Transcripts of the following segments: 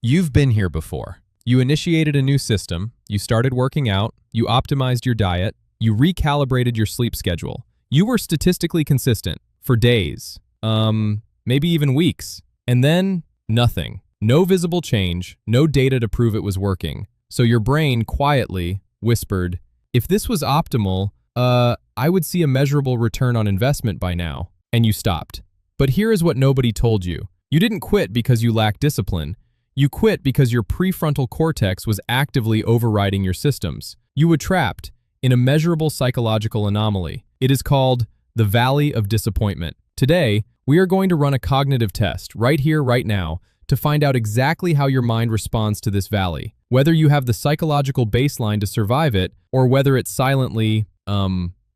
You've been here before. You initiated a new system, you started working out, you optimized your diet, you recalibrated your sleep schedule. You were statistically consistent for days, maybe even weeks. And then, nothing. No visible change, no data to prove it was working. So your brain quietly whispered, if this was optimal, I would see a measurable return on investment by now. And you stopped. But here is what nobody told you. You didn't quit because you lacked discipline. You quit because your prefrontal cortex was actively overriding your systems. You were trapped in a measurable psychological anomaly. It is called the Valley of Disappointment. Today, we are going to run a cognitive test right here, right now, to find out exactly how your mind responds to this valley, whether you have the psychological baseline to survive it or whether it silently,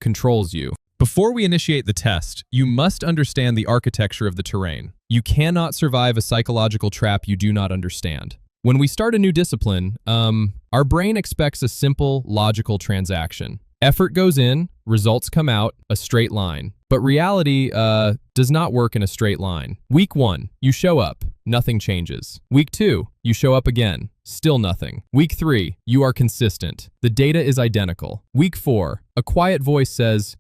controls you. Before we initiate the test, you must understand the architecture of the terrain. You cannot survive a psychological trap you do not understand. When we start a new discipline, our brain expects a simple, logical transaction. Effort goes in, results come out, a straight line. But reality does not work in a straight line. Week 1, you show up, nothing changes. Week 2, you show up again, still nothing. Week 3, you are consistent. The data is identical. Week 4, a quiet voice says,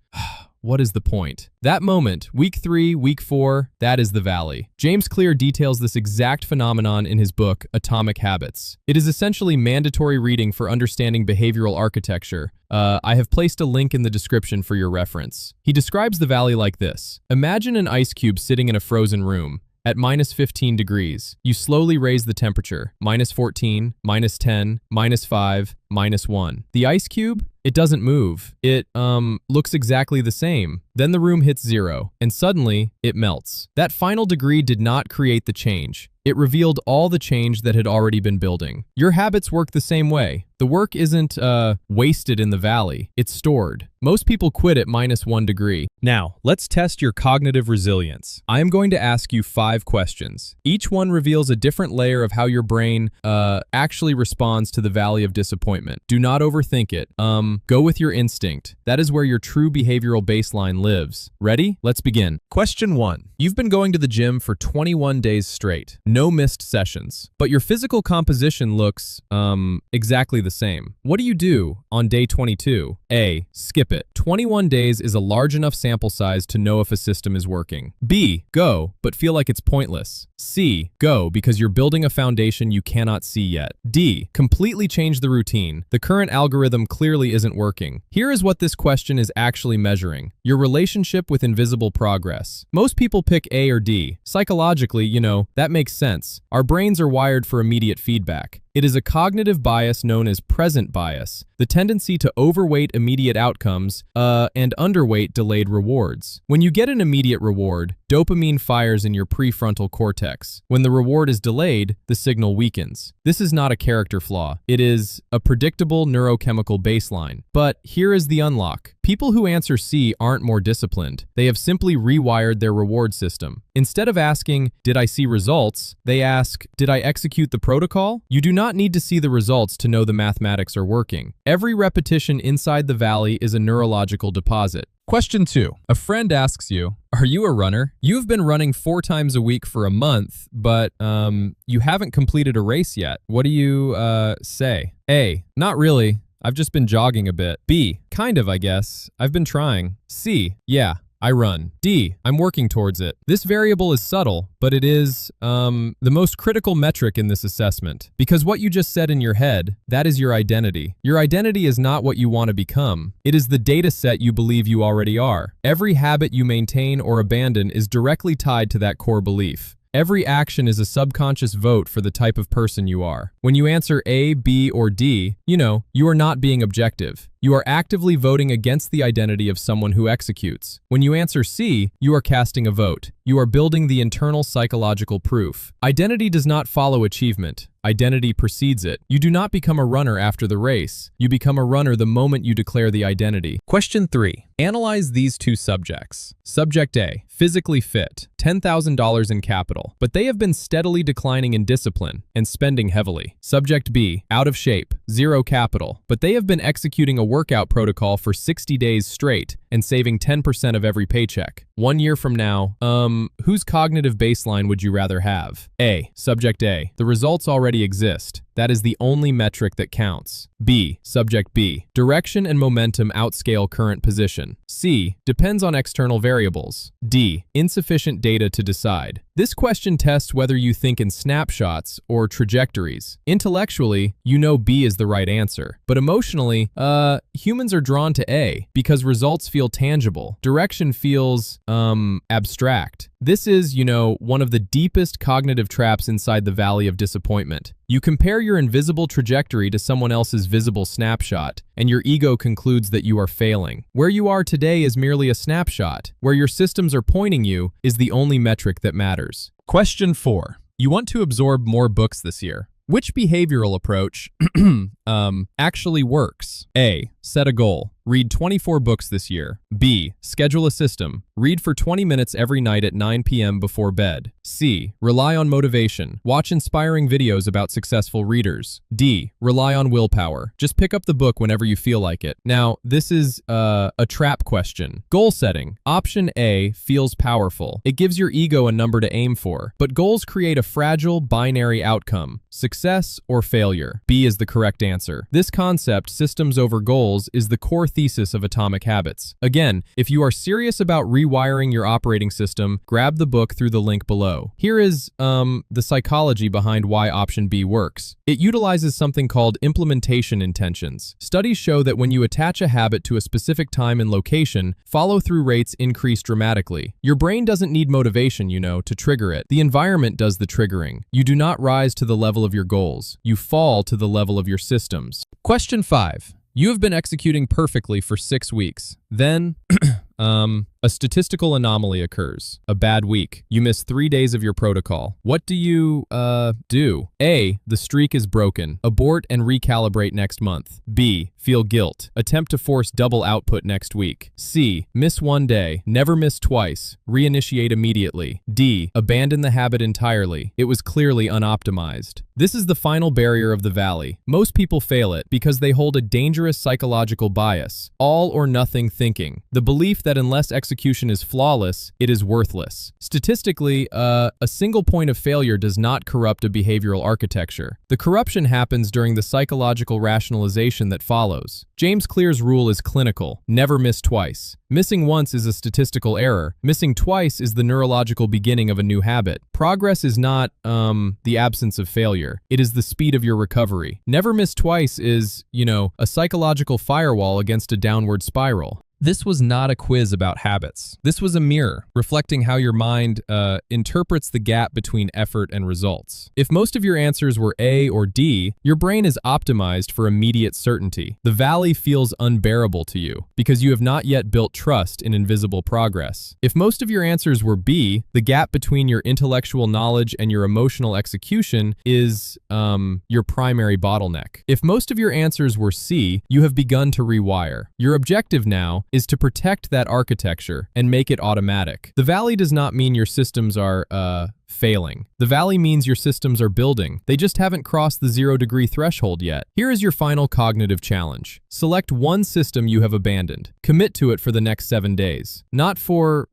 what is the point? That moment, week 3, week 4, that is the valley. James Clear details this exact phenomenon in his book, Atomic Habits. It is essentially mandatory reading for understanding behavioral architecture. I have placed a link in the description for your reference. He describes the valley like this. Imagine an ice cube sitting in a frozen room. At minus 15 degrees, you slowly raise the temperature. Minus 14, minus 10, minus 5, minus 1. The ice cube? It doesn't move. It, looks exactly the same. Then the room hits 0, and suddenly, it melts. That final degree did not create the change. It revealed all the change that had already been building. Your habits work the same way. The work isn't, wasted in the valley. It's stored. Most people quit at minus 1 degree. Now, let's test your cognitive resilience. I am going to ask you 5 questions. Each one reveals a different layer of how your brain, actually responds to the valley of disappointment. Do not overthink it. Go with your instinct. That is where your true behavioral baseline lives. Ready? Let's begin. Question 1. You've been going to the gym for 21 days straight. No missed sessions. But your physical composition looks, exactly the same. What do you do on day 22? A. Skip it. 21 days is a large enough sample size to know if a system is working. B. Go, but feel like it's pointless. C. Go, because you're building a foundation you cannot see yet. D. Completely change the routine. The current algorithm clearly isn't working. Here is what this question is actually measuring. Your relationship with invisible progress. Most people pick A or D. Psychologically, that makes sense. Our brains are wired for immediate feedback. It is a cognitive bias known as present bias, the tendency to overweight immediate outcomes and underweight delayed rewards. When you get an immediate reward, dopamine fires in your prefrontal cortex. When the reward is delayed, the signal weakens. This is not a character flaw. It is a predictable neurochemical baseline. But here is the unlock. People who answer C aren't more disciplined. They have simply rewired their reward system. Instead of asking, did I see results? They ask, did I execute the protocol? You do not need to see the results to know the mathematics are working. Every repetition inside the valley is a neurological deposit. Question 2. A friend asks you, are you a runner? You've been running 4 times a week for a month, but you haven't completed a race yet. What do you say? A. Not really. I've just been jogging a bit. B. Kind of, I guess. I've been trying. C. Yeah, I run. D. I'm working towards it. This variable is subtle, but it is the most critical metric in this assessment. Because what you just said in your head, that is your identity. Your identity is not what you want to become. It is the data set you believe you already are. Every habit you maintain or abandon is directly tied to that core belief. Every action is a subconscious vote for the type of person you are. When you answer A, B, or D, you are not being objective. You are actively voting against the identity of someone who executes. When you answer C, you are casting a vote. You are building the internal psychological proof. Identity does not follow achievement. Identity precedes it. You do not become a runner after the race. You become a runner the moment you declare the identity. Question 3. Analyze these two subjects. Subject A, physically fit, $10,000 in capital, but they have been steadily declining in discipline and spending heavily. Subject B, out of shape, zero capital, but they have been executing a workout protocol for 60 days straight and saving 10% of every paycheck. 1 year from now, whose cognitive baseline would you rather have? A, subject A, the results already exist. That is the only metric that counts. B, subject B, direction and momentum outscale current position. C, depends on external variables. D, insufficient data to decide. This question tests whether you think in snapshots or trajectories. Intellectually, you know B is the right answer. But emotionally, humans are drawn to A because results feel tangible. Direction feels, abstract. This is, one of the deepest cognitive traps inside the valley of disappointment. You compare your invisible trajectory to someone else's visible snapshot, and your ego concludes that you are failing. Where you are today is merely a snapshot. Where your systems are pointing you is the only metric that matters. Question 4. You want to absorb more books this year. Which behavioral approach actually works? A, set a goal. Read 24 books this year. B, schedule a system. Read for 20 minutes every night at 9 p.m. before bed. C, rely on motivation. Watch inspiring videos about successful readers. D, rely on willpower. Just pick up the book whenever you feel like it. Now, this is a trap question. Goal setting. Option A feels powerful. It gives your ego a number to aim for. But goals create a fragile, binary outcome. Success or failure. B is the correct answer. This concept, systems over goals, is the core thesis of Atomic Habits. Again, if you are serious about rewiring your operating system, grab the book through the link below. Here is the psychology behind why option B works. It utilizes something called implementation intentions. Studies show that when you attach a habit to a specific time and location, follow-through rates increase dramatically. Your brain doesn't need motivation, to trigger it. The environment does the triggering. You do not rise to the level of your goals. You fall to the level of your systems. Question 5. You have been executing perfectly for 6 weeks. Then, a statistical anomaly occurs. A bad week. You miss 3 days of your protocol. What do you, do? A, the streak is broken. Abort and recalibrate next month. B, feel guilt. Attempt to force double output next week. C, miss 1 day. Never miss twice. Reinitiate immediately. D, abandon the habit entirely. It was clearly unoptimized. This is the final barrier of the valley. Most people fail it because they hold a dangerous psychological bias. All or nothing thinking. The belief that unless execution is flawless, it is worthless. Statistically, a single point of failure does not corrupt a behavioral architecture. The corruption happens during the psychological rationalization that follows. James Clear's rule is clinical. Never miss twice. Missing once is a statistical error. Missing twice is the neurological beginning of a new habit. Progress is not, the absence of failure. It is the speed of your recovery. Never miss twice is, a psychological firewall against a downward spiral. This was not a quiz about habits. This was a mirror, reflecting how your mind interprets the gap between effort and results. If most of your answers were A or D, your brain is optimized for immediate certainty. The valley feels unbearable to you because you have not yet built trust in invisible progress. If most of your answers were B, the gap between your intellectual knowledge and your emotional execution is your primary bottleneck. If most of your answers were C, you have begun to rewire. Your objective now is to protect that architecture and make it automatic. The valley does not mean your systems are, failing. The valley means your systems are building. They just haven't crossed the 0-degree threshold yet. Here is your final cognitive challenge. Select one system you have abandoned. Commit to it for the next 7 days. Not for,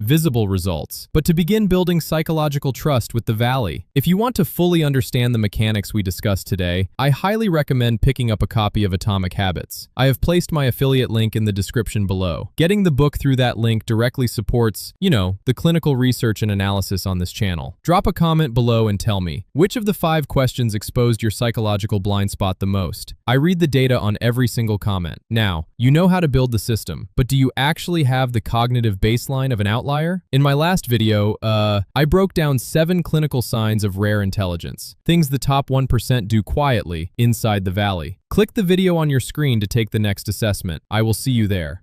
visible results, but to begin building psychological trust with the valley. If you want to fully understand the mechanics we discussed today, I highly recommend picking up a copy of Atomic Habits. I have placed my affiliate link in the description below. Getting the book through that link directly supports, the clinical research and analysis on this channel. Drop a comment below and tell me, which of the 5 questions exposed your psychological blind spot the most? I read the data on every single comment. Now, you know how to build the system, but do you actually have the cognitive baseline of an outlier? In my last video, I broke down 7 clinical signs of rare intelligence, things the top 1% do quietly inside the valley. Click the video on your screen to take the next assessment. I will see you there.